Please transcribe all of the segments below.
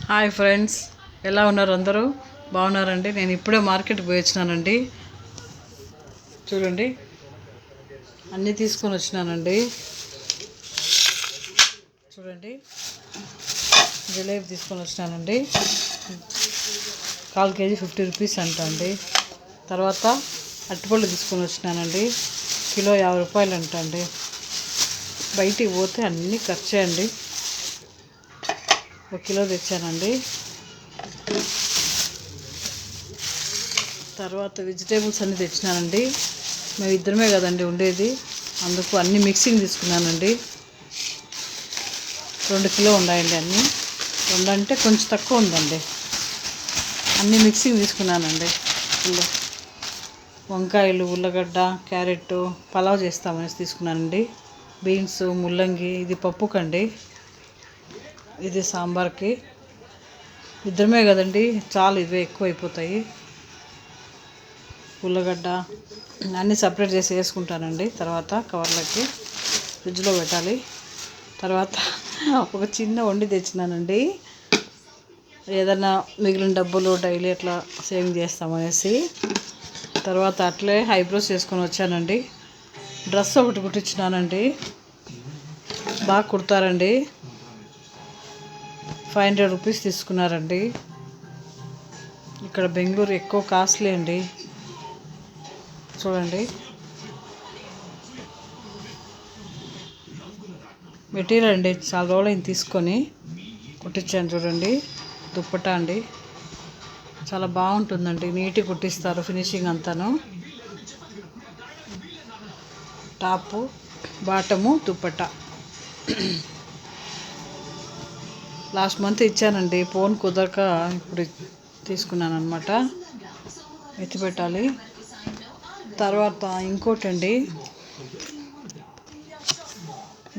Hi friends, ఎలా ఉన్నారు? అందరూ బాగున్నారండి. నేను ఇప్పుడే మార్కెట్కి పోయి వచ్చినానండి. చూడండి, అన్నీ తీసుకొని వచ్చినానండి. చూడండి, జిలేబీ తీసుకొని వచ్చినానండి. 1/4 కేజీ 50 రూపీస్ అంట అండి. తర్వాత అరటిపళ్ళు తీసుకొని వచ్చినానండి. కిలో 50 రూపాయలు అంట అండి. బయటికి పోతే అన్నీ ఖర్చే అండి. 1 కిలో తెచ్చానండి. తర్వాత వెజిటేబుల్స్ అన్నీ తెచ్చినానండి. మేము ఇద్దరమే కదండి ఉండేది, అందుకు అన్నీ మిక్సింగ్ తీసుకున్నానండి. 2 కిలో ఉన్నాయండి. అన్నీ 2 అంటే కొంచెం తక్కువ ఉందండి. అన్నీ మిక్సింగ్ తీసుకున్నానండి. వంకాయలు, ఉల్లగడ్డ, క్యారెట్ పలావ్ చేస్తామనేసి తీసుకున్నానండి. బీన్స్, ముల్లంగి, ఇది పప్పుకండి, ఇది సాంబార్కి. ఇద్దరమే కదండి, చాలా ఇవే ఎక్కువ అయిపోతాయి. ఉల్లగడ్డ అన్నీ సపరేట్ చేసి వేసుకుంటానండి. తర్వాత కవర్లకి ఫ్రిడ్జ్లో పెట్టాలి. తర్వాత ఒక చిన్న వండి తెచ్చినానండి. ఏదన్నా మిగిలిన డబ్బులు డైలీ అట్లా సేవింగ్ చేస్తామనేసి. తర్వాత అట్లే ఐబ్రోస్ చేసుకొని వచ్చానండి. డ్రెస్ ఒకటి కుట్టించినానండి. బాగా కుడతారండి. 500 రూపీస్ తీసుకున్నారండి. ఇక్కడ బెంగళూరు ఎక్కువ కాస్ట్లీ అండి. చూడండి, మెటీరియల్ అండి, చాలా రోజులైంది తీసుకొని కుట్టించాను. చూడండి, దుప్పటా అండి, చాలా బాగుంటుందండి. నీట్గా కుట్టిస్తారు, ఫినిషింగ్ అంతాను. Top, bottom, dupatta. Last month ఇచ్చానండి. ఫోన్ కుదరక ఇప్పుడు తీసుకున్నాను అనమాట. ఎత్తి పెట్టాలి. తర్వాత ఇంకోటండి,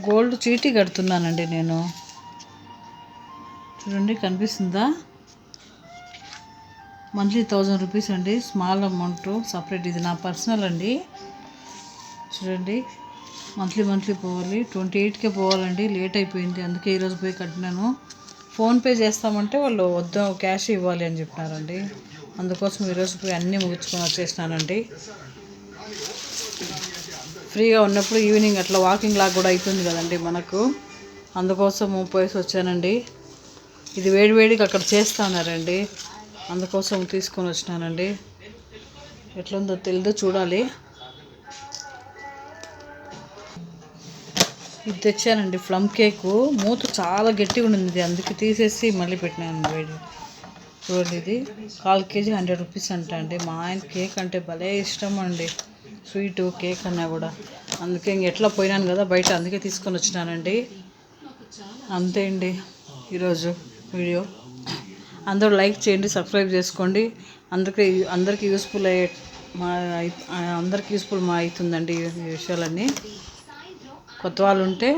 గోల్డ్ చీటీ కడుతున్నానండి నేను. చూడండి, కనిపిస్తుందా? మంత్లీ 1000 రూపీస్ అండి. Small amount separate. ఇది నా పర్సనల్ అండి. చూడండి, మంత్లీ పోవాలి. 28కే పోవాలండి. లేట్ అయిపోయింది, అందుకే ఈరోజు పోయి కట్టినాను. ఫోన్పే చేస్తామంటే వాళ్ళు వద్దు, క్యాష్ ఇవ్వాలి అని చెప్పినారండి. అందుకోసం ఈరోజు పోయి అన్నీ ముగించుకొని వచ్చేసినానండి. ఫ్రీగా ఉన్నప్పుడు ఈవినింగ్ అట్లా వాకింగ్ లాగా కూడా అవుతుంది కదండి మనకు, అందుకోసం పోయేసి వచ్చానండి. ఇది వేడివేడిగా అక్కడ చేస్తూ ఉన్నారండి, అందుకోసం తీసుకొని వచ్చినానండి. ఎట్లుందో తెలియదు, చూడాలి. ఇది తెచ్చానండి, ప్లమ్ కేకు. మూత చాలా గట్టిగా ఉండింది, అందుకే తీసేసి మళ్ళీ పెట్టినాను వేడి. చూడండి, ఇది 1/4 కేజీ 100 రూపీస్ అంట అండి. మా ఆయన కేక్ అంటే భలే ఇష్టం అండి, స్వీటు కేక్ అన్నా కూడా. అందుకే ఎట్లా పోయినాను కదా బయట, అందుకే తీసుకొని వచ్చినానండి. అంతే అండి ఈరోజు వీడియో. అందరూ లైక్ చేయండి, సబ్స్క్రైబ్ చేసుకోండి. అందరికీ యూస్ఫుల్ అవుతుందండి ఈ విషయాలన్నీ. కొత్త వాళ్ళు ఉంటే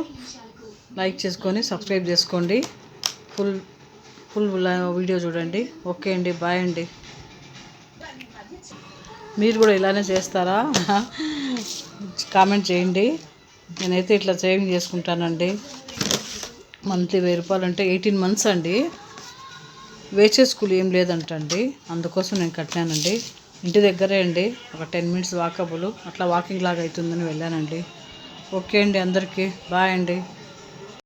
లైక్ చేసుకొని సబ్స్క్రైబ్ చేసుకోండి. ఫుల్ వీడియో చూడండి. ఓకే అండి, బాయ్ అండి. మీరు కూడా ఇలానే చేస్తారా? కామెంట్ చేయండి. నేనైతే ఇట్లా సేవింగ్ చేసుకుంటానండి. మంత్లీ 1000 రూపాయలు అంటే 18 మంత్స్ అండి. వేసే స్కూల్ ఏం లేదంటండి, అందుకోసం నేను కట్టినానండి. ఇంటి దగ్గరే అండి, ఒక 10 మినిట్స్ వాకబుల్, అట్లా వాకింగ్ లాగా అవుతుందని వెళ్ళానండి. ఓకే అండి, అందరికీ బాయ్ అండి.